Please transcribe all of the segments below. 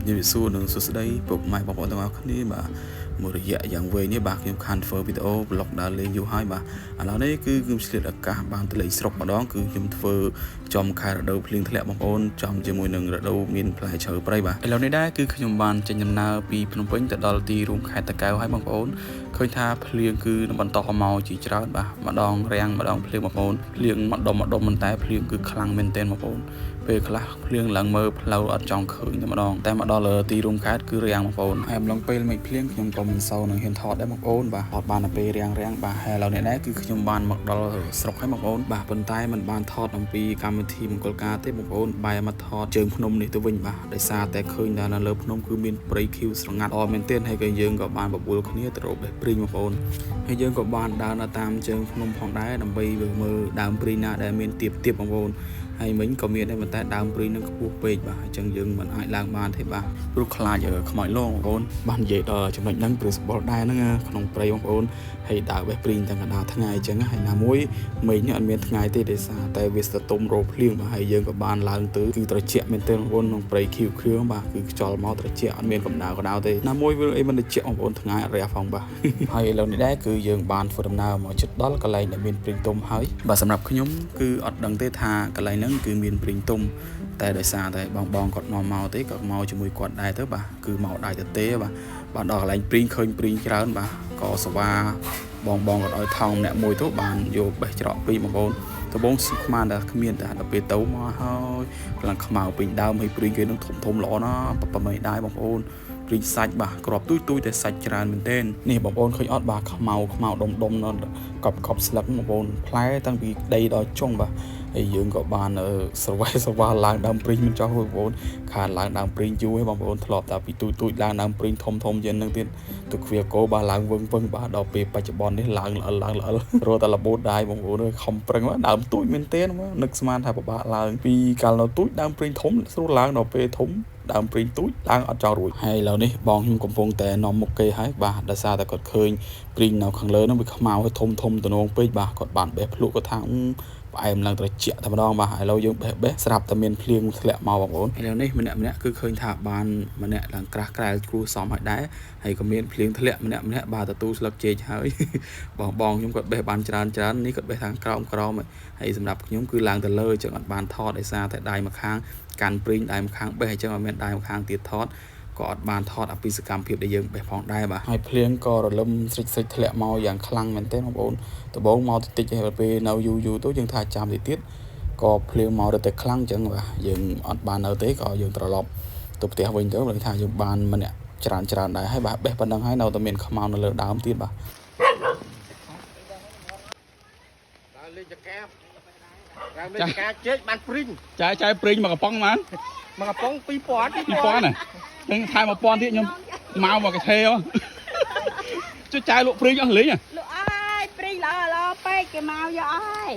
ជំរាបសួរនឹងសួស្តីពុកម៉ែបងប្អូនទាំងអស់គ្នាបាទមួយរយៈយ៉ាងវែងនេះបាទខ្ញុំខាន់ធ្វើវីដេអូ vlog ដើរលេងយូរហើយបាទឥឡូវនេះគឺខ្ញុំឆ្លៀតឱកាសបានទៅលេងស្រុកម្ដងគឺខ្ញុំធ្វើចំខែរដូវភ្លៀងធ្លាក់បងប្អូនចំជាមួយនឹងរដូវមានផ្លែឈើព្រៃបាទឥឡូវនេះដែរគឺខ្ញុំបានចេញដំណើរពីភ្នំពេញទៅដល់ទីរួមខេត្តតាកែវហើយបងប្អូនឃើញថាភ្លៀងគឺបន្តមកជាច្រើនបាទម្ដងរាំងម្ដងភ្លៀងបងប្អូនភ្លៀងម្ដុំប៉ុន្តែភ្លៀងគឺខ្លាំងមែនទែនបងប្អូនពេលខ្លះភ្លៀងឡើងមើលផ្លូវអត់ចង់ឃើញតែម្ដងតែមកដល់ទីរួមខេត្តគឺរាំងបងប្អូនហើយអំឡុងពេលមិនភ្លៀងខ្ញុំក៏មិនសូវនឹងហ៊ានថតដែរបងប្អូនបាទអត់បានទៅពេលរាំងបាទហើយឥឡូវនេះដែរគឺខ្ញុំបានមកដល់ស្រុកហើយបងប្អូនបាទប៉ុន្តែមិនបានថតអំពីកម្មវិធីមង្គលការទេបងប្អូនបែរមកថតជើងភ្នំនេះទៅវិញបាទដោយសារតែឃើញថានៅលើភ្នំគឺមានព្រៃឃីវស្រងាត់អមែនទែនហើយក៏យើងក៏បានបបួលគ្នាទៅរកបេះព្រីងបងប្អូនហើយយើងក៏បានដើរនៅតាមជើងភ្នំផងដែរដើម្បីមើលដើមព្រីងណាដែលមានទៀបបងប្អូនហើយមិញក៏មានដែរប៉ុន្តែដើមព្រីងនឹងខ្ពស់ពេកបាទអញ្ចឹងយើងមិនអាចឡើងបានទេបាទព្រោះខ្លាចខ្មោចលងបងប្អូនបាននិយាយដល់ចំណុចហ្នឹងព្រោះស្បល់ដែរហ្នឹងក្នុងព្រៃបងប្អូនហើយដើរបេះព្រីងទាំងកណ្ដាលថ្ងៃអញ្ចឹងហើយណាមួយមិញអត់មានថ្ងៃទេដោយសារតែវាស្ទទុំរោភ្លៀងបាទហើយយើងក៏បានឡើងទៅគឺត្រជាក់មែនទែនបងប្អូនក្នុងព្រៃខៀវបាទគឺខ្យល់មកត្រជាក់អត់មានកម្ដៅទេណាមួយវាអីមិនត្រជាក់បងប្អូនថ្ងៃអត់រះផងបាទហើយឥឡូវនេះដែរគឺយើងបានធ្វើដំណើរមកជិតដល់កន្លែងដែលមានព្រីងទុំហើយបាទសម្រាប់ខ្ញុំគឺអត់ដឹងទេថាកន្លែងហ្នឹងគឺមានព្រីងទុំតែដោយសារតែបងគាត់នាំមកទេក៏មកជាមួយគាត់ដែរទៅបាទគឺមកដែរទៅទេបាទដល់កន្លែងព្រីងឃើញព្រីងច្រើនបាទក៏សវ៉ាបងគាត់ឲ្យថងម្នាក់មួយទៅបានយកបេះច្រកព្រីងបងប្អូនដំបងស្មានតែគ្មានតែដល់ពេលទៅមកហើយខ្លាំងខ្មៅពេញដើមហើយព្រីងគេនឹងធំល្អណាស់ប្រមិនដែរបងប្អូនព្រីងសាច់បាទក្របទួយតែសាច់ច្រើនមែនទែននេះបងប្អូនឃើញអត់បាទខ្មៅដុំនៅកប់ស្លឹកបងប្អូនផ្លែតាំងពីដីដល់ចុងបាទហើយយើងក៏បានស្រវ៉ាឡើងដើមព្រីងមិនចោះបងប្អូនខានឡើងដើមព្រីងយូរហើយបងប្អូនធ្លាប់តែពីទួយឡើងដើមព្រីងធំយ៉ាងហ្នឹងទៀតទៅគ្វាគោបាទឡើងវឹងបាទដល់ពេលបច្ចុប្បន្ននេះឡើងល្អរត់តែលបូតដែរបងប្អូនខំប្រឹងដើមទួយមែនទែននឹកស្មានថាពិបាកឡើងពីកាលនៅទួយដើមព្រីងធំស្រួលឡើងដល់ពេលធំដើមព្រីងទូចឡើងអត់ចង់រួចហើយឥឡូវនេះបងខ្ញុំកំពុងតែនាំមុខគេហើយបាទដោយសារតែគាត់ឃើញព្រីងនៅខាងលើហ្នឹងវាខ្មៅហើយធំតំណងពេកបាទគាត់បានបេះភ្លក់គាត់ថាផ្អែមឡើងត្រជាក់តែម្ដងបាទឥឡូវយើងបេះស្រាប់តែមានភ្លៀងធ្លាក់មកបងប្អូនឥឡូវនេះម្នាក់គឺឃើញថាបានម្នាក់ឡើងក្រាស់ក្រែលគ្រូសមឲ្យដែរហើយក៏មានភ្លៀងធ្លាក់ម្នាក់បាទទទួលស្លឹកចេកហើយបងខ្ញុំគាត់បេះបានច្រើននេះគាត់បេះខាងក្រោមហើយសម្រាប់ខ្ញុំគឺឡើងទៅលើចឹងអត់បានថតដោយសារតែដៃម្ខាងកាន់ព្រីងដៃម្ខាងបេះអញ្ចឹងអត់មានដៃម្ខាងទៀតថតក៏អត់បានថតអពីសកម្មភាពដែលយើងបេះផងដែរបាទហើយភ្លៀងក៏រលឹមស្រិចធ្លាក់មកយ៉ាងខ្លាំងមែនទែនបងប្អូនដំបងមកតិចហើយពេលនៅយូរទៅយើងថាចាំតិចទៀតក៏ភ្លៀងមករត់តែខ្លាំងអញ្ចឹងបាទយើងអត់បាននៅទេក៏យើងត្រឡប់ទៅផ្ទះវិញទៅព្រោះថាយើងបានម្នាក់ច្រើនដែរហើយបាទបេះប៉ុណ្ណឹងហើយនៅតែមានខ្មៅនៅលើដើមទៀតបាទដើរលេងចកាជែកបានព្រីងចាយព្រីងមកកំប៉ុងហ្មងមកកំប៉ុង2000ណានឹងថែម1000ទៀតខ្ញុំមកកថេចុះចាយលក់ព្រីងអស់លេងលក់អើយព្រីងល្អពេកគេមកយកអើយ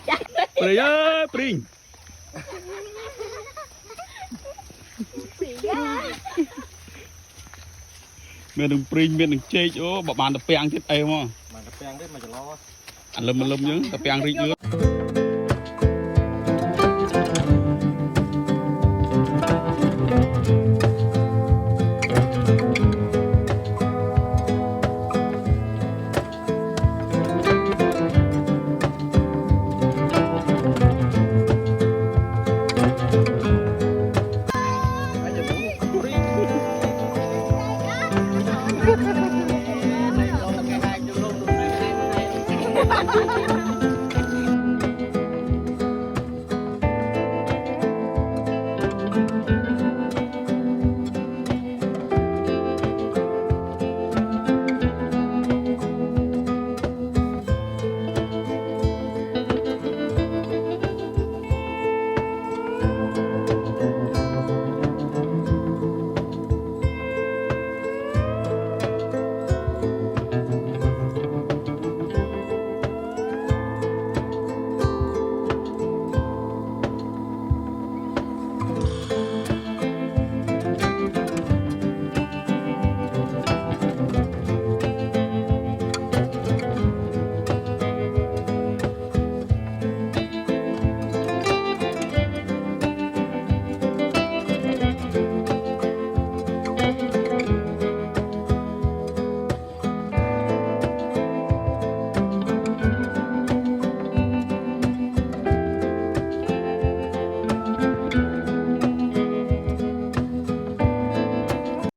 ចាព្រីងអើយព្រីងមាននឹងព្រីងមាននឹងចេកអូបើបានតាពាំងទៀតអីមកបានតាពាំងទេមកចលោអាលឹមអញ្ចឹងតាពាំងរីកលឿនHãy subscribe cho kênh Ghiền Mì Gõ để không bỏ lỡ